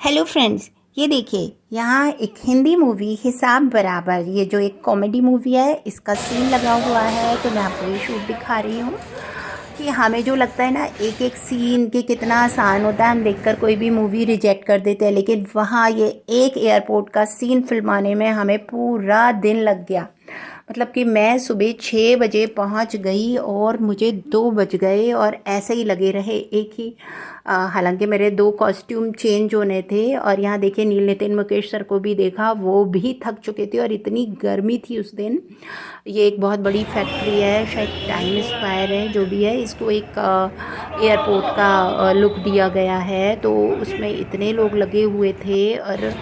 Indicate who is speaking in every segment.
Speaker 1: Hello friends, ये देखिए यहाँ एक हिंदी मूवी हिसाब बराबर, ये जो एक कॉमेडी मूवी है इसका सीन लगा हुआ है। तो मैं आपको ये शूट दिखा रही हूँ कि हमें जो लगता है ना एक एक सीन के कितना आसान होता है, हम देखकर कोई भी मूवी रिजेक्ट कर देते हैं, लेकिन वहाँ ये एक एयरपोर्ट का सीन फिल्माने में हमें पूरा दिन लग गया। मतलब कि मैं सुबह 6 बजे पहुंच गई और मुझे 2 बज गए और ऐसे ही लगे रहे एक ही। हालांकि मेरे 2 कॉस्ट्यूम चेंज होने थे। और यहाँ देखिए नील नितिन मुकेश सर को भी देखा, वो भी थक चुके थे और इतनी गर्मी थी उस दिन। ये एक बहुत बड़ी फैक्ट्री है, शायद टाइम स्क्वायर है, जो भी है, इसको एक एयरपोर्ट का लुक दिया गया है। तो उसमें इतने लोग लगे हुए थे और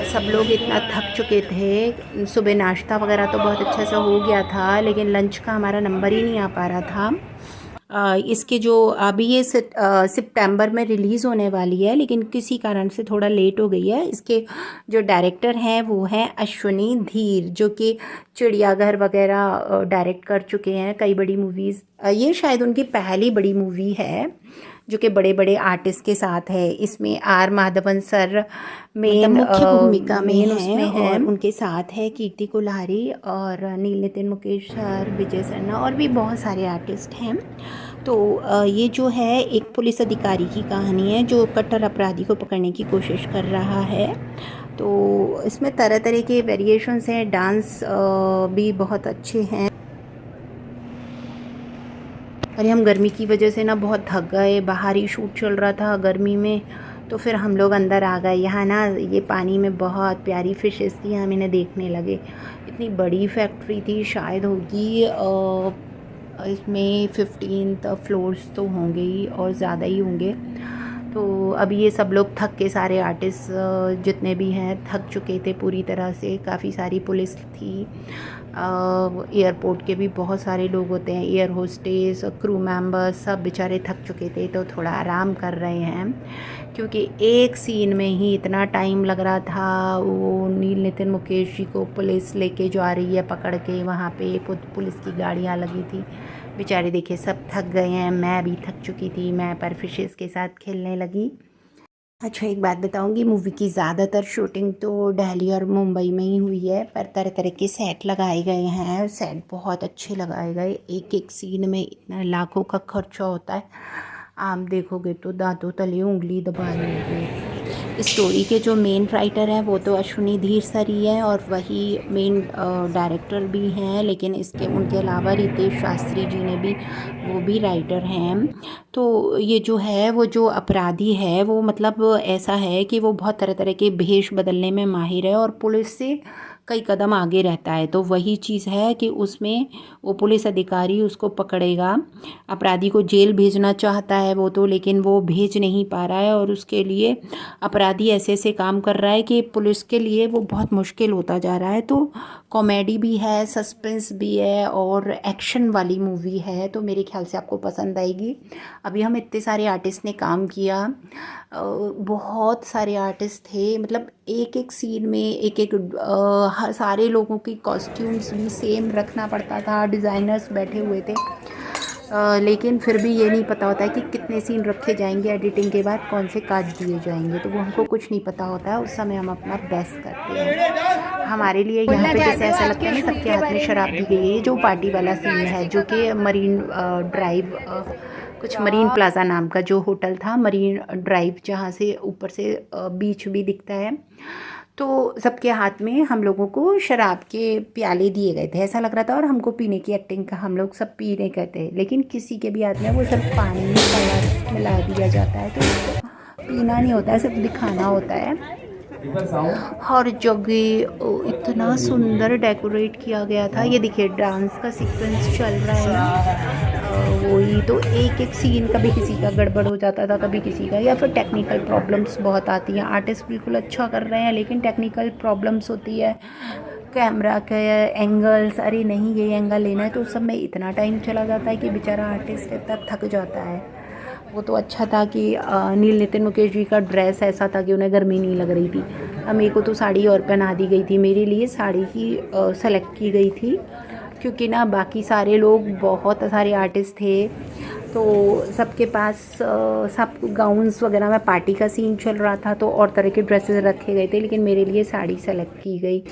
Speaker 1: सब लोग इतना थक चुके थे। सुबह नाश्ता वगैरह तो बहुत अच्छा सा हो गया था, लेकिन लंच का हमारा नंबर ही नहीं आ पा रहा था। इसके जो अभी ये सितंबर में रिलीज़ होने वाली है, लेकिन किसी कारण से थोड़ा लेट हो गई है। इसके जो डायरेक्टर हैं वो हैं अश्विनी धीर, जो कि चिड़ियाघर वगैरह डायरेक्ट कर चुके हैं कई बड़ी मूवीज़। ये शायद उनकी पहली बड़ी मूवी है जो कि बड़े बड़े आर्टिस्ट के साथ है। इसमें आर माधवन सर मेन मुख्य भूमिका में हैं और उनके साथ है कीर्ति कुल्हारी और नील नितिन मुकेश सर, विजय सरना और भी बहुत सारे आर्टिस्ट हैं। तो ये जो है एक पुलिस अधिकारी की कहानी है जो कट्टर अपराधी को पकड़ने की कोशिश कर रहा है। तो इसमें तरह तरह के वेरिएशंस हैं, डांस भी बहुत अच्छे हैं। अरे हम गर्मी की वजह से ना बहुत थक गए, बाहर ही शूट चल रहा था गर्मी में, तो फिर हम लोग अंदर आ गए। यहाँ ना ये पानी में बहुत प्यारी फिशेस थी, हम इन्हें देखने लगे। इतनी बड़ी फैक्ट्री थी, शायद होगी इसमें 15 फ्लोर्स तो होंगे ही और ज़्यादा ही होंगे। तो अभी ये सब लोग थक के, सारे आर्टिस्ट जितने भी हैं थक चुके थे पूरी तरह से। काफ़ी सारी पुलिस थी, एयरपोर्ट के भी बहुत सारे लोग होते हैं, एयर होस्टेस, क्रू मेंबर्स, सब बेचारे थक चुके थे। तो थोड़ा आराम कर रहे हैं क्योंकि एक सीन में ही इतना टाइम लग रहा था। वो नील नितिन मुकेश जी को पुलिस लेके जा रही है पकड़ के, वहाँ पे पुलिस की गाड़ियाँ लगी थी। बेचारे देखिए सब थक गए हैं, मैं भी थक चुकी थी, मैं पर फिशेस के साथ खेलने लगी। अच्छा एक बात बताऊंगी, मूवी की ज़्यादातर शूटिंग तो दिल्ली और मुंबई में ही हुई है, पर तरह तरह के सेट लगाए गए हैं। सेट बहुत अच्छे लगाए गए, एक एक सीन में इतना लाखों का खर्चा होता है, आप देखोगे तो दांतों तले उंगली दबा लोगे। स्टोरी के जो मेन राइटर हैं वो तो अश्विनी धीर सर ही हैं और वही मेन डायरेक्टर भी हैं, लेकिन इसके उनके अलावा रितेश शास्त्री जी ने भी, वो भी राइटर हैं। तो ये जो है वो जो अपराधी है वो मतलब ऐसा है कि वो बहुत तरह तरह के भेष बदलने में माहिर है और पुलिस से कई कदम आगे रहता है। तो वही चीज़ है कि उसमें वो पुलिस अधिकारी उसको पकड़ेगा, अपराधी को जेल भेजना चाहता है वो तो, लेकिन वो भेज नहीं पा रहा है और उसके लिए अपराधी ऐसे ऐसे काम कर रहा है कि पुलिस के लिए वो बहुत मुश्किल होता जा रहा है। तो कॉमेडी भी है, सस्पेंस भी है और एक्शन वाली मूवी है, तो मेरे ख्याल से आपको पसंद आएगी। अभी हम इतने सारे आर्टिस्ट ने काम किया, बहुत सारे आर्टिस्ट थे, मतलब एक एक सीन में एक एक सारे लोगों की कॉस्ट्यूम्स भी सेम रखना पड़ता था, डिज़ाइनर्स बैठे हुए थे। लेकिन फिर भी ये नहीं पता होता है कि कितने सीन रखे जाएंगे, एडिटिंग के बाद कौन से काट दिए जाएंगे, तो वो हमको कुछ नहीं पता होता है। उस समय हम अपना बेस्ट करते हैं। हमारे लिए यहाँ पे जैसे ऐसा लगता है ना सबके हाथ में शराब दी गई है। जो पार्टी वाला सीन है जो कि मरीन ड्राइव, कुछ मरीन प्लाजा नाम का जो होटल था, मरीन ड्राइव, जहाँ से ऊपर से बीच भी दिखता है, तो सबके हाथ में हम लोगों को शराब के प्याले दिए गए थे, ऐसा लग रहा था। और हमको पीने की एक्टिंग का, हम लोग सब पीने कहते हैं, लेकिन किसी के भी हाथ में वो सब पानी में मिला दिया जाता है, तो उसको पीना नहीं होता है, सिर्फ दिखाना होता है। हर जगह इतना सुंदर डेकोरेट किया गया था। ये देखिए डांस का सीक्वेंस चल रहा है ना, वही तो एक एक सीन कभी किसी का गड़बड़ हो जाता था, कभी किसी का, या फिर टेक्निकल प्रॉब्लम्स बहुत आती हैं। आर्टिस्ट बिल्कुल अच्छा कर रहे हैं लेकिन टेक्निकल प्रॉब्लम्स होती है, कैमरा के एंगल्स, अरे नहीं ये एंगल लेना है, तो उस सब में इतना टाइम चला जाता है कि बेचारा आर्टिस्ट इतना थक जाता है। वो तो अच्छा था कि नील नितिन मुकेश जी का ड्रेस ऐसा था कि उन्हें गर्मी नहीं लग रही थी। अब मेरे को तो साड़ी और पहना दी गई थी, मेरे लिए साड़ी ही सेलेक्ट की गई थी, क्योंकि ना बाकी सारे लोग, बहुत सारे आर्टिस्ट थे, तो सबके पास सब गाउन्स वगैरह में पार्टी का सीन चल रहा था, तो और तरह के ड्रेसेस रखे गए थे, लेकिन मेरे लिए साड़ी सेलेक्ट की गई।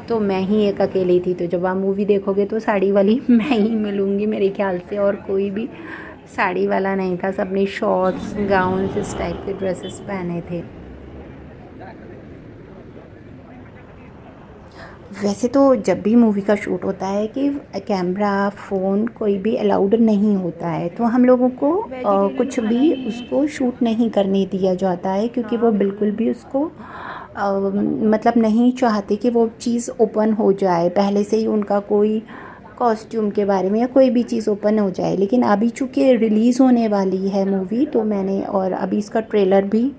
Speaker 1: तो मैं ही एक अकेली थी। तो जब आप मूवी देखोगे तो साड़ी वाली मैं ही मिलूँगी मेरे ख्याल से, और कोई भी साड़ी वाला नहीं था। सबने शॉर्ट्स, गाउन्स, इस टाइप के ड्रेसेस पहने थे। वैसे तो जब भी मूवी का शूट होता है कि कैमरा, फ़ोन कोई भी अलाउड नहीं होता है, तो हम लोगों को कुछ भी उसको शूट नहीं करने दिया जाता है, क्योंकि वो बिल्कुल भी उसको मतलब नहीं चाहते कि वो चीज़ ओपन हो जाए, पहले से ही उनका कोई कॉस्ट्यूम के बारे में या कोई भी चीज़ ओपन हो जाए। लेकिन अभी चूँकि रिलीज़ होने वाली है मूवी, तो मैंने, और अभी इसका ट्रेलर भी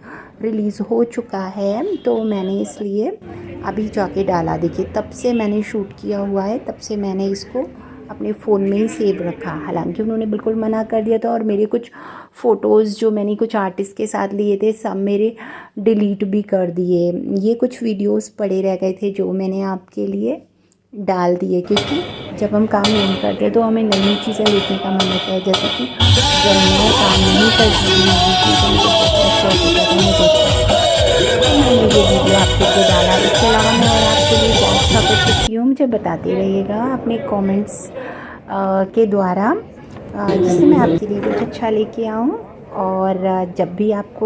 Speaker 1: रिलीज़ हो चुका है, तो मैंने इसलिए अभी जाके डाला। देखिए, तब से मैंने शूट किया हुआ है, तब से मैंने इसको अपने फ़ोन में ही सेव रखा। हालांकि उन्होंने बिल्कुल मना कर दिया था, और मेरे कुछ फ़ोटोज़ जो मैंने कुछ आर्टिस्ट के साथ लिए थे, सब मेरे डिलीट भी कर दिए। ये कुछ वीडियोस पड़े रह गए थे जो मैंने आपके लिए डाल दिए, क्योंकि जब हम काम नहीं करते तो हमें नई नई चीज़ें देखने का मन होता है। जैसे कि जब मैं काम नहीं करती थी मूवीज़ में, तो मुझे बहुत शौक होता था मैं देखती थी, तो मैंने ये वीडियो आपके लिए डाला। इसके अलावा मैं और आपके लिए क्या अच्छा कर सकती हूँ, मुझे बताते रहिएगा अपने कमेंट्स के द्वारा, जिससे मैं आपके लिए कुछ अच्छा लेके आऊँ। और जब भी आपको